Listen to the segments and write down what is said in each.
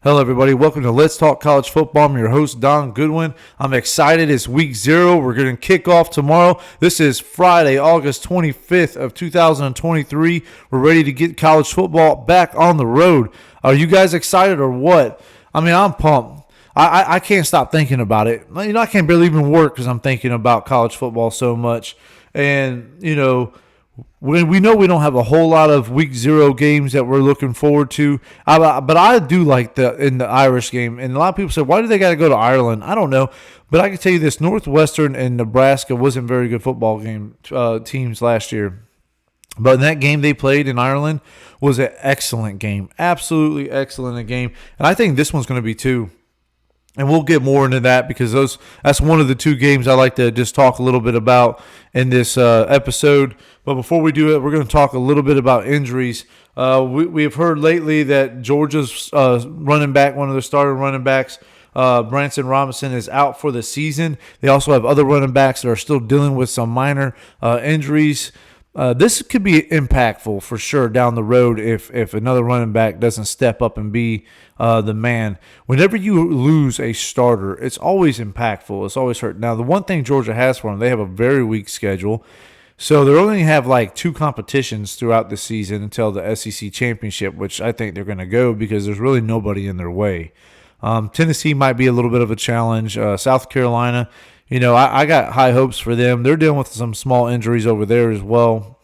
Hello, everybody. Welcome to Let's Talk College Football. I'm your host, Don Goodwin. I'm excited. It's week 0. We're going to kick off tomorrow. This is Friday, August 25th of 2023. We're ready to get college football back on the road. Are you guys excited or what? I mean, I'm pumped. I can't stop thinking about it. I can't barely even work because I'm thinking about college football so much. And, we know we don't have a whole lot of week 0 games that we're looking forward to, but I do like in the Irish game. And a lot of people say, why do they got to go to Ireland? I don't know, but I can tell you this: Northwestern and Nebraska wasn't very good football game teams last year. But that game they played in Ireland was an excellent game, absolutely excellent game, and I think this one's going to be too. And we'll get more into that because that's one of the 2 games I like to just talk a little bit about in this episode. But before we do it, we're going to talk a little bit about injuries. We have heard lately that Georgia's running back, one of their starting running backs, Branson Robinson, is out for the season. They also have other running backs that are still dealing with some minor injuries. This could be impactful for sure down the road if another running back doesn't step up and be the man. Whenever you lose a starter, it's always impactful. It's always hurt. Now, the one thing Georgia has for them, they have a very weak schedule. So they only have like 2 competitions throughout the season until the SEC championship, which I think they're going to go because there's really nobody in their way. Tennessee might be a little bit of a challenge. South Carolina, I got high hopes for them. They're dealing with some small injuries over there as well.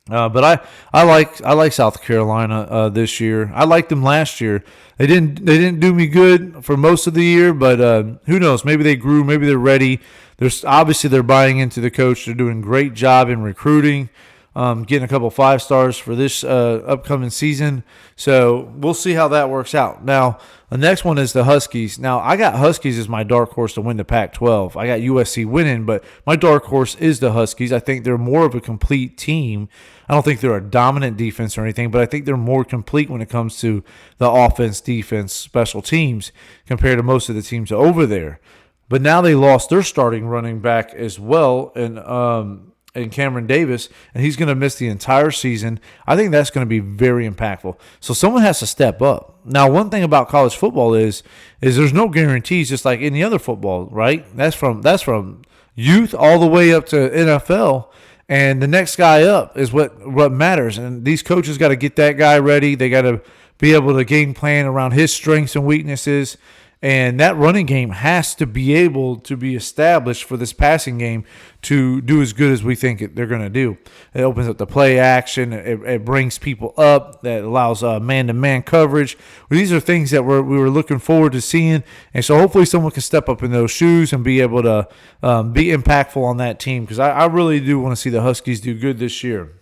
But I like South Carolina this year. I liked them last year. They didn't do me good for most of the year, but who knows? Maybe they grew. Maybe they're ready. They're buying into the coach. They're doing a great job in recruiting, getting a couple 5-stars for this upcoming season. So we'll see how that works out. Now, the next one is the Huskies. Now, I got Huskies as my dark horse to win the Pac-12. I got USC winning, but my dark horse is the Huskies. I think they're more of a complete team. I don't think they're a dominant defense or anything, but I think they're more complete when it comes to the offense, defense, special teams compared to most of the teams over there. But now they lost their starting running back as well, and Cameron Davis, and he's going to miss the entire season. I think that's going to be very impactful. So someone has to step up. Now, one thing about college football is there's no guarantees, just like any other football, right? That's from youth all the way up to NFL, and the next guy up is what matters. And these coaches got to get that guy ready. They got to be able to game plan around his strengths and weaknesses. And that running game has to be able to be established for this passing game to do as good as we think they're going to do. It opens up the play action. It brings people up. That allows man-to-man coverage. Well, these are things that we were looking forward to seeing. And so hopefully someone can step up in those shoes and be able to be impactful on that team, because I really do want to see the Huskies do good this year.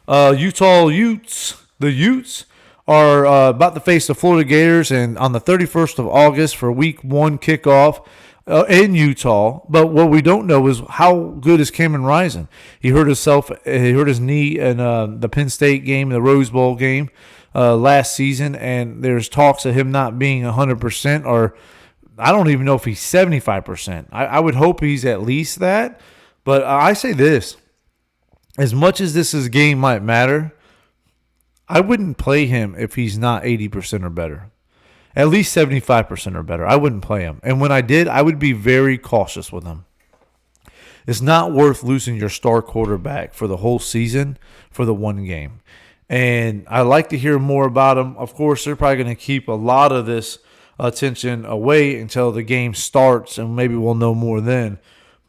Utah Utes, the Utes, are about to face the Florida Gators and on the 31st of August for week 1 kickoff in Utah. But what we don't know is how good is Cameron Rising. He hurt his knee in the Penn State game, the Rose Bowl game last season, and there's talks of him not being 100%, or I don't even know if he's 75%. I would hope he's at least that. But I say this, as much as this game might matter, I wouldn't play him if he's not 80% or better. At least 75% or better. I wouldn't play him. And when I did, I would be very cautious with him. It's not worth losing your star quarterback for the whole season for the one game. And I'd like to hear more about him. Of course, they're probably going to keep a lot of this attention away until the game starts, and maybe we'll know more then.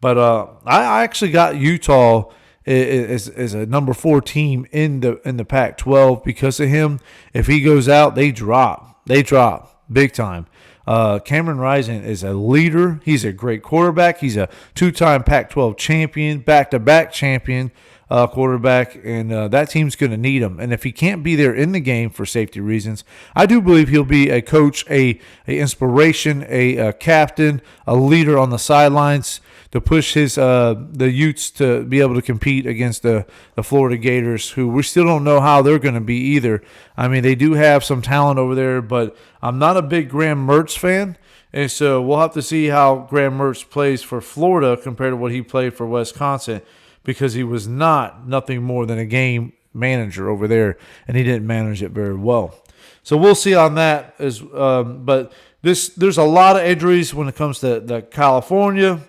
But I actually got Utah is a number 4 team in the Pac-12 because of him. If he goes out, they drop big time. Cameron Rising is a leader. He's a great quarterback. He's a 2-time Pac-12 champion, back-to-back champion quarterback, and that team's going to need him. And if he can't be there in the game for safety reasons, I do believe he'll be a coach, a inspiration, a captain, a leader on the sidelines to push the Utes to be able to compete against the Florida Gators, who we still don't know how they're going to be either. I mean, they do have some talent over there, but I'm not a big Graham Mertz fan, and so we'll have to see how Graham Mertz plays for Florida compared to what he played for Wisconsin, because he was nothing more than a game manager over there, and he didn't manage it very well. So we'll see on that. But there's a lot of injuries when it comes to California.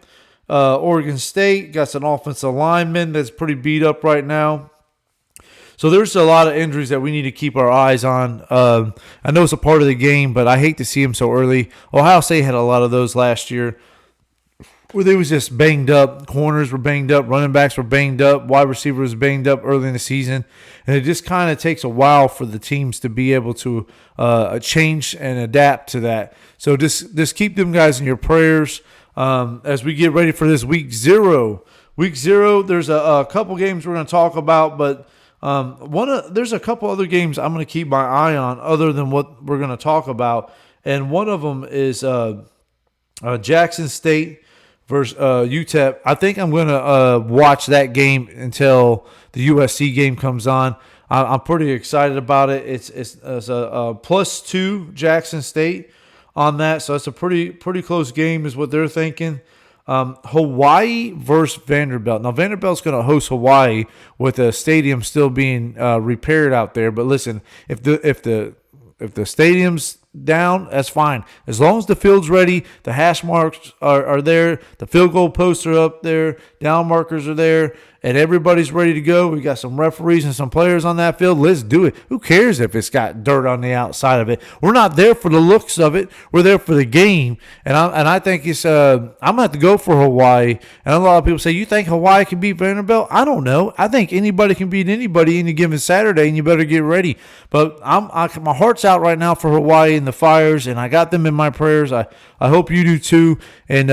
Oregon State got some offensive lineman that's pretty beat up right now. So there's a lot of injuries that we need to keep our eyes on. I know it's a part of the game, but I hate to see them so early. Ohio State had a lot of those last year where they was just banged up. Corners were banged up. Running backs were banged up. Wide receivers banged up early in the season. And it just kind of takes a while for the teams to be able to change and adapt to that. So just keep them guys in your prayers as we get ready for this week 0. Week 0, there's a couple games we're going to talk about, but there's a couple other games I'm going to keep my eye on other than what we're going to talk about. And one of them is Jackson State versus UTEP. I think I'm going to watch that game until the USC game comes on. I'm pretty excited about it. It's a +2 Jackson State on that, so it's a pretty close game is what they're thinking. Hawaii versus Vanderbilt. Now Vanderbilt's going to host Hawaii with a stadium still being repaired out there. But listen, if the stadium's down, that's fine. As long as the field's ready, the hash marks are there, the field goal posts are up there, down markers are there, and everybody's ready to go. We got some referees and some players on that field. Let's do it. Who cares if it's got dirt on the outside of it? We're not there for the looks of it. We're there for the game. And I think it's I'm gonna have to go for Hawaii. And a lot of people say, you think Hawaii can beat Vanderbilt? I don't know. I think anybody can beat anybody any given Saturday, and you better get ready. But my heart's out right now for Hawaii and the Fires, and I got them in my prayers. I hope you do too. And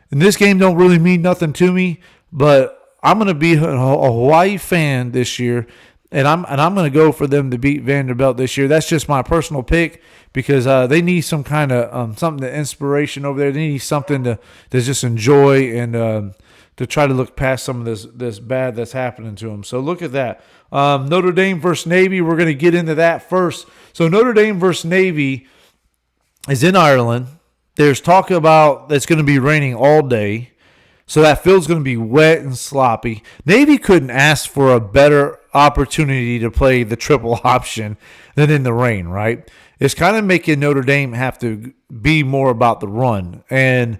this game don't really mean nothing to me, but I'm going to be a Hawaii fan this year, and I'm going to go for them to beat Vanderbilt this year. That's just my personal pick because they need some kind of something to inspiration over there. They need something to just enjoy and to try to look past some of this bad that's happening to them. So look at that. Notre Dame versus Navy. We're going to get into that first. So Notre Dame versus Navy is in Ireland. There's talk about it's going to be raining all day. So that field's going to be wet and sloppy. Navy couldn't ask for a better opportunity to play the triple option than in the rain, right? It's kind of making Notre Dame have to be more about the run. And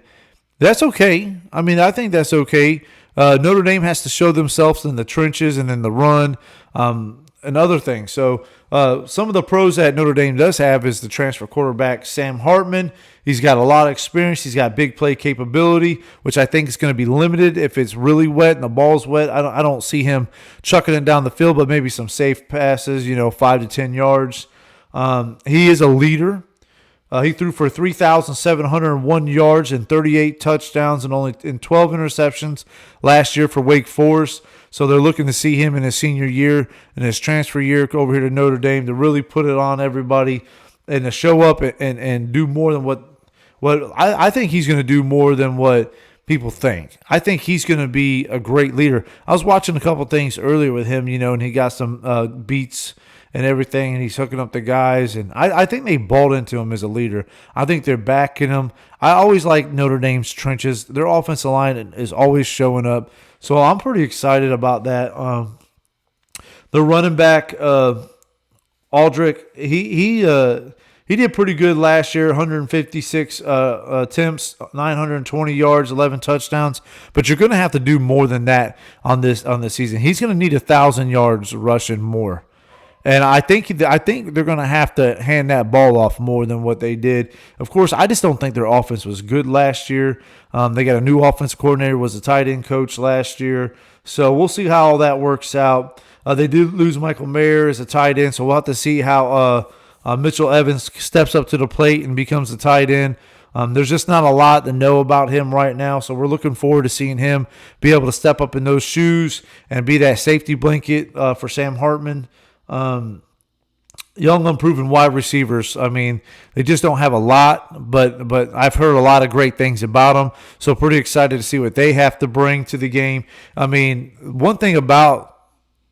that's okay. I mean, I think that's okay. Notre Dame has to show themselves in the trenches and in the run and other things. So some of the pros that Notre Dame does have is the transfer quarterback, Sam Hartman. He's got a lot of experience. He's got big play capability, which I think is going to be limited if it's really wet and the ball's wet. I don't see him chucking it down the field, but maybe some safe passes, 5 to 10 yards. He is a leader. He threw for 3,701 yards and 38 touchdowns and 12 interceptions last year for Wake Forest. So they're looking to see him in his senior year and his transfer year over here to Notre Dame to really put it on everybody and to show up and do more than what I think he's going to do more than what people think. I think he's going to be a great leader. I was watching a couple things earlier with him, and he got some beats and everything, and he's hooking up the guys. And I think they bought into him as a leader. I think they're backing him. I always like Notre Dame's trenches. Their offensive line is always showing up. So I'm pretty excited about that. The running back, Aldrich, he did pretty good last year, 156 attempts, 920 yards, 11 touchdowns. But you're going to have to do more than that on this season. He's going to need 1,000 yards rushing more. And I think they're going to have to hand that ball off more than what they did. Of course, I just don't think their offense was good last year. They got a new offensive coordinator, was a tight end coach last year. So we'll see how all that works out. They did lose Michael Mayer as a tight end, so we'll have to see how Mitchell Evans steps up to the plate and becomes a tight end. There's just not a lot to know about him right now, so we're looking forward to seeing him be able to step up in those shoes and be that safety blanket for Sam Hartman. Young, unproven wide receivers. I mean, they just don't have a lot, but I've heard a lot of great things about them. So pretty excited to see what they have to bring to the game. I mean, one thing about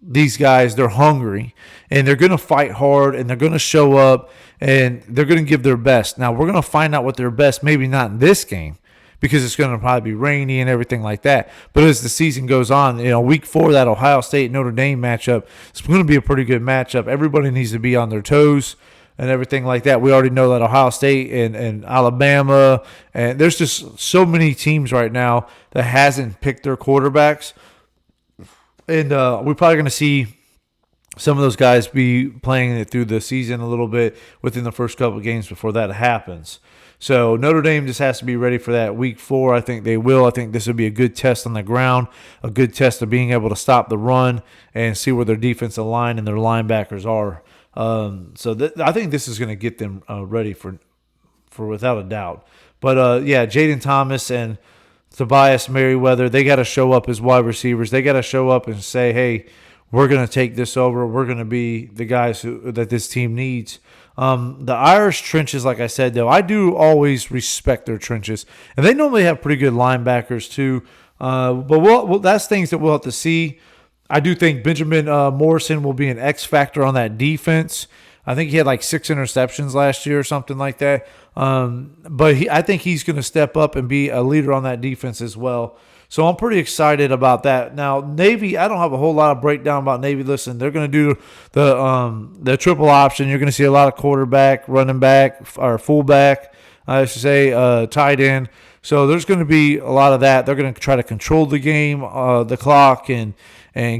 these guys, they're hungry, and they're going to fight hard, and they're going to show up, and they're going to give their best. Now, we're going to find out what their best, maybe not in this game, because it's going to probably be rainy and everything like that. But as the season goes on, week 4, that Ohio State-Notre Dame matchup, it's going to be a pretty good matchup. Everybody needs to be on their toes and everything like that. We already know that Ohio State and Alabama, and there's just so many teams right now that hasn't picked their quarterbacks. And we're probably going to see some of those guys be playing it through the season a little bit within the first couple of games before that happens. So Notre Dame just has to be ready for that week 4. I think they will. I think this will be a good test on the ground, a good test of being able to stop the run and see where their defensive line and their linebackers are. I think this is going to get them ready for without a doubt. But, yeah, Jaden Thomas and Tobias Merriweather, they got to show up as wide receivers. They got to show up and say, hey, we're going to take this over. We're going to be the guys that this team needs. The Irish trenches, like I said, though, I do always respect their trenches. And they normally have pretty good linebackers, too. But that's things that we'll have to see. I do think Benjamin Morrison will be an X factor on that defense. I think he had like 6 interceptions last year or something like that. But I think he's going to step up and be a leader on that defense as well. So I'm pretty excited about that. Now, Navy, I don't have a whole lot of breakdown about Navy. Listen, they're going to do the triple option. You're going to see a lot of quarterback, running back, or fullback, I should say, tight end. So there's going to be a lot of that. They're going to try to control the game, the clock, and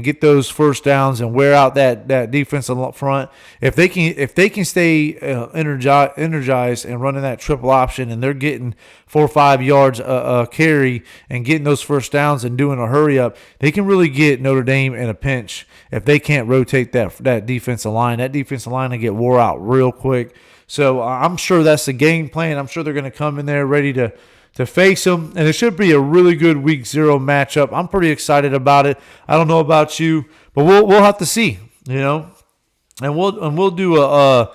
get those first downs and wear out that defense up front. If they can stay energized and running that triple option, and they're getting 4 or 5 yards a carry and getting those first downs and doing a hurry up, they can really get Notre Dame in a pinch if they can't rotate that defensive line. That defensive line will get wore out real quick. So I'm sure that's the game plan. I'm sure they're going to come in there ready to face them, and it should be a really good Week 0 matchup. I'm pretty excited about it. I don't know about you, but we'll have to see, and we'll do we'll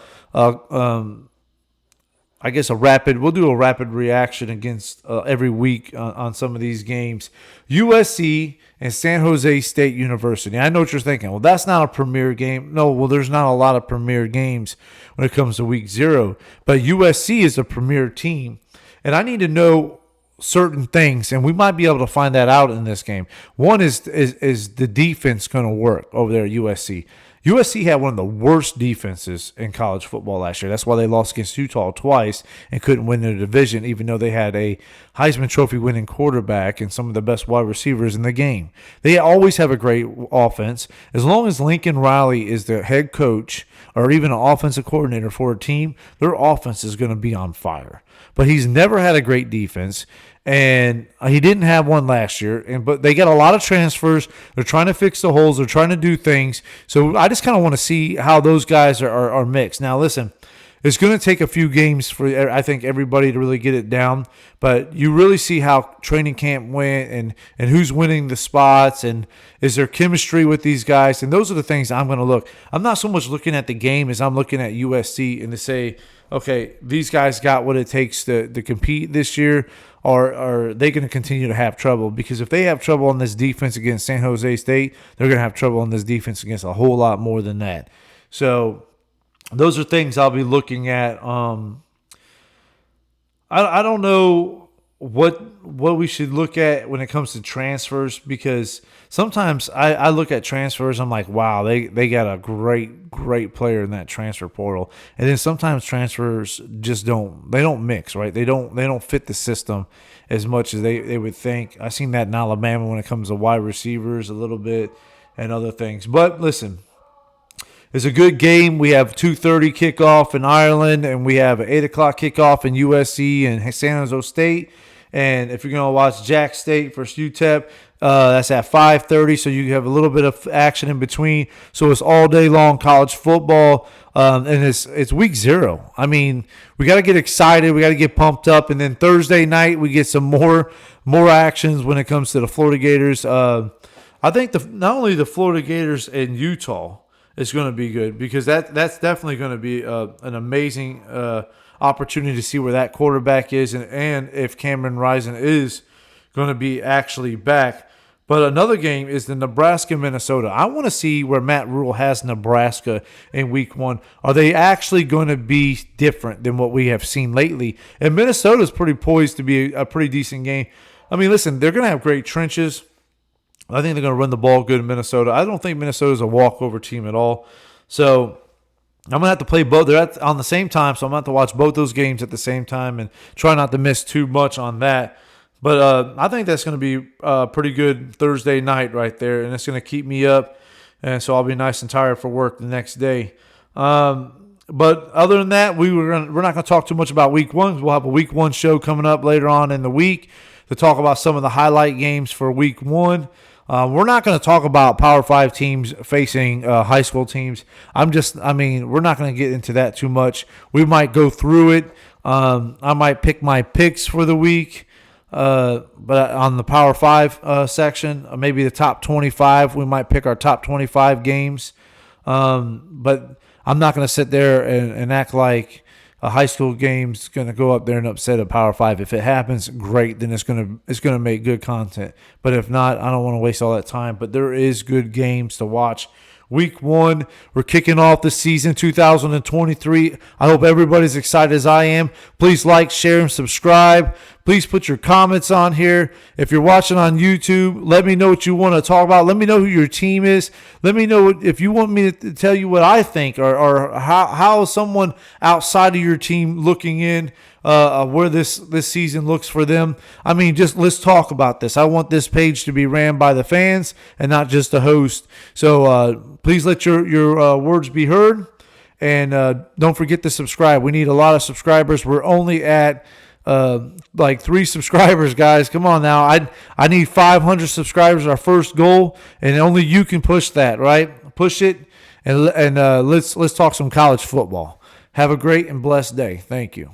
do a rapid reaction against every week on some of these games. USC and San Jose State University. I know what you're thinking. Well, that's not a premier game. No, well, there's not a lot of premier games when it comes to Week 0, but USC is a premier team. And I need to know certain things, and we might be able to find that out in this game. One is the defense going to work over there at USC? USC had one of the worst defenses in college football last year. That's why they lost against Utah twice and couldn't win their division, even though they had a Heisman Trophy winning quarterback and some of the best wide receivers in the game. They always have a great offense. As long as Lincoln Riley is the head coach or even an offensive coordinator for a team, their offense is going to be on fire. But he's never had a great defense, and he didn't have one last year. But they got a lot of transfers. They're trying to fix the holes. They're trying to do things. So I just kind of want to see how those guys are mixed. Now, listen, it's going to take a few games for, I think, everybody to really get it down. But you really see how training camp went and who's winning the spots and is there chemistry with these guys. And those are the things I'm going to look. I'm not so much looking at the game as I'm looking at USC and to say, okay, these guys got what it takes to compete this year, or are they going to continue to have trouble? Because if they have trouble on this defense against San Jose State, they're going to have trouble on this defense against a whole lot more than that. So those are things I'll be looking at. I don't know what we should look at when it comes to transfers, because sometimes I look at transfers, I'm like, wow, they got a great player in that transfer portal. And then sometimes transfers just don't mix, right? They don't fit the system as much as they would think. I've seen that in Alabama when it comes to wide receivers a little bit and other things. But listen, it's a good game. We have 2:30 kickoff in Ireland, and we have an 8 o'clock kickoff in USC and San Jose State. And if you're going to watch Jack State versus UTEP, that's at 5:30, so you have a little bit of action in between. So it's all day long college football, and it's Week 0. I mean, we got to get excited. We got to get pumped up. And then Thursday night, we get some more actions when it comes to the Florida Gators. I think not only the Florida Gators and Utah is going to be good, because that's definitely going to be an amazing opportunity to see where that quarterback is and if Cameron Rising is going to be actually back. But another game is the Nebraska-Minnesota. I want to see where Matt Rule has Nebraska in Week 1. Are they actually going to be different than what we have seen lately? And Minnesota is pretty poised to be a pretty decent game. I mean, listen, they're going to have great trenches. I think they're going to run the ball good in Minnesota. I don't think Minnesota is a walkover team at all. So I'm gonna have to play both. They're on the same time, so I'm gonna have to watch both those games at the same time and try not to miss too much on that. But I think that's gonna be a pretty good Thursday night right there, and it's gonna keep me up, and so I'll be nice and tired for work the next day. But other than that, we're not gonna talk too much about Week 1. We'll have a Week 1 show coming up later on in the week to talk about some of the highlight games for Week 1. We're not going to talk about Power 5 teams facing high school teams. We're not going to get into that too much. We might go through it. I might pick my picks for the week, but on the Power 5 section, maybe the top 25, we might pick our top 25 games. But I'm not going to sit there and act like a high school game's going to go up there and upset a Power 5. If it happens, great. Then it's going to make good content. But if not, I don't want to waste all that time. But there is good games to watch. Week 1, we're kicking off the season 2023. I hope everybody's excited as I am. Please like, share, and subscribe. Please put your comments on here. If you're watching on YouTube, let me know what you want to talk about. Let me know who your team is. Let me know if you want me to tell you what I think or how is someone outside of your team looking in where this season looks for them. I mean, just let's talk about this. I want this page to be ran by the fans and not just the host. So please let your words be heard. And don't forget to subscribe. We need a lot of subscribers. We're only at like 3 subscribers, guys. Come on now. I need 500 subscribers, our first goal, and only you can push that, right? Push it, and let's talk some college football. Have a great and blessed day. Thank you.